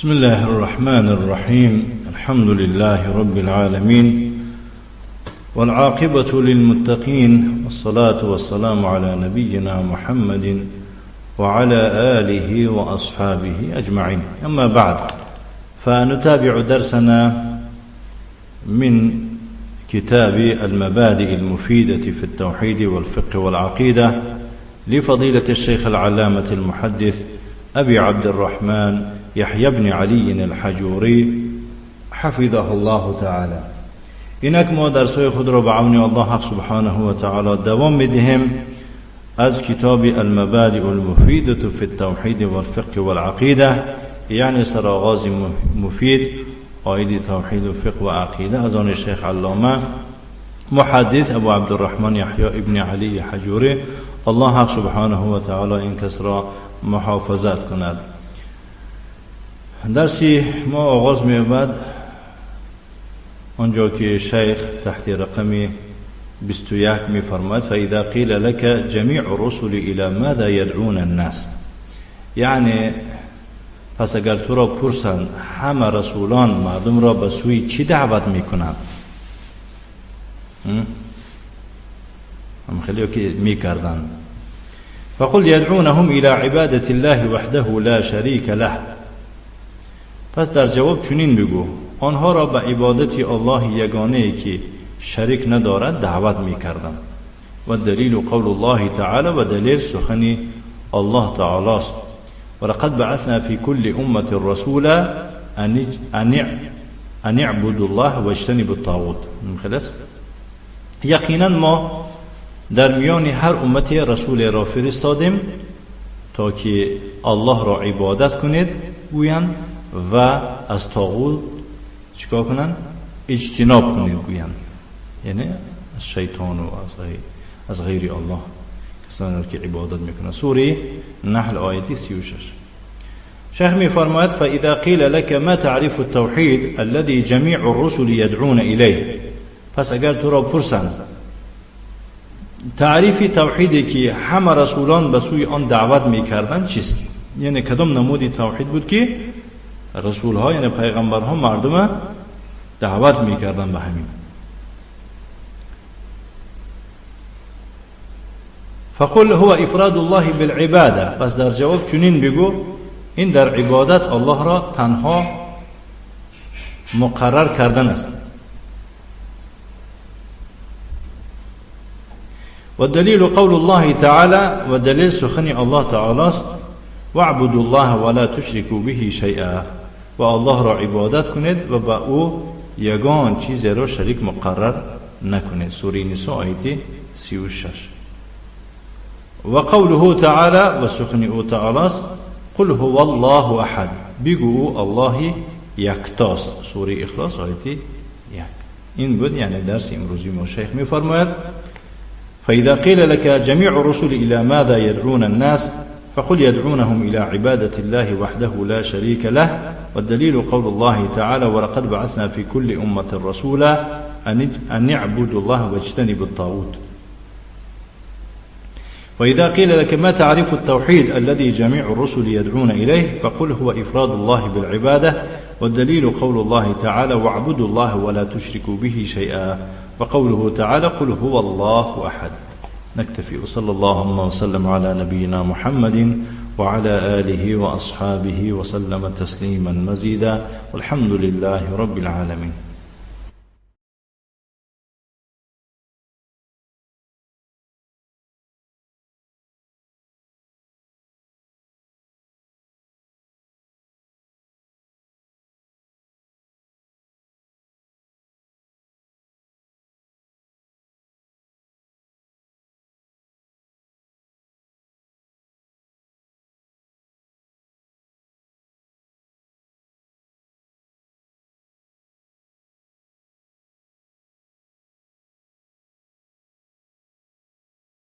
بسم الله الرحمن الرحيم. الحمد لله رب العالمين، والعاقبة للمتقين، والصلاة والسلام على نبينا محمد وعلى آله وأصحابه أجمعين. أما بعد، فنتابع درسنا من كتاب المبادئ المفيدة في التوحيد والفقه والعقيدة لفضيلة الشيخ العلامة المحدث أبي عبد الرحمن يحيى بن علي الحجوری حفظه الله تعالی. اینک ما درسای خود را به عون الله حق سبحانه و تعالی دوام میدهیم از کتاب المبادئ المفیدة فی التوحید والفقه والعقیده، یعنی سرآغاز مفید آیید توحید و فقه و عقیده از آن شیخ علامه محدث ابو عبد الرحمن یحیی ابن علی حجوری، الله حق سبحانه و تعالی این کس را محافظت کند. درسی ما آغاز می‌یابد آنجا که شیخ تحت رقم 21 می‌فرماید فاذا قیل لك جمیع الرسل الى ماذا يدعون الناس، یعنی پس اگر تو را پرسند همه رسولان مردم را به سوی چی دعوت میکنند؟ هم خیلی که میکردن. فقل يدعونهم الى عبادة الله وحده لا شريك له، پس در جواب چنین بگو آنها را به عبادت الله یگانه‌ای که شریک ندارد دعوت می‌کردند. و دلیل قول الله تعالی، و دلیل سخن الله تعالی است ولقد بعثنا في كل امة رسولا ان اعبدوا الله واجتنبوا الطاغوت. خلاص، یقینا ما در میان هر امتی رسول را فرستادیم تا که الله را عبادت کنید گویند و از طاغوت چیکار کنند؟ اجتناب کنید گویند، یعنی از شیطان و از غیر الله کسانی که عبادت میکنند. سوره نحل آیه 36. شیخ میفرماید فاذا قیل لك ما تعرف التوحید الذي جميع الرسل يدعون الیه، پس اگر تو را پرسند تعریف توحیدی که همه رسولان به سوی آن دعوت میکردند چیست، یعنی کدام نمودی توحید بود که رسول ها یعنی پیغمبر ها مردم دعوت میکردن به همین؟ فقل هو افراد الله بالعباده، پس در جواب چنین بگو این در عبادت الله را تنها مقرر کردن است. و دلیل قول الله تعالی، و دلیل سخن الله تعالی است واعبدوا الله ولا تشركوا به شیئا، و الله را عبادت کنید و با او یگان چیزی را شریک مقرر نکنید. سوره نساء آیه 36. و قوله تعالی، و سخن او تعالی است قل هو الله احد، بگو الله یکتاست. سوره اخلاص آیه 1. این بود یعنی درس امروزی ما. شیخ میفرماید فاذا قيل لك جميع الرسل الى ماذا يدعون الناس فقل يدعونهم إلى عبادة الله وحده لا شريك له، والدليل قول الله تعالى ولقد بعثنا في كل أمة رسولا أن يعبدوا الله واجتنبوا الطاغوت. وإذا قيل لك ما تعرف التوحيد الذي جميع الرسل يدعون إليه فقل هو إفراد الله بالعبادة، والدليل قول الله تعالى واعبدوا الله ولا تشركوا به شيئا، وقوله تعالى قل هو الله أحد. نكتفي، وصلى اللهم وسلم على نبينا محمد وعلى آله وأصحابه وسلم تسليما مزيدا، والحمد لله رب العالمين.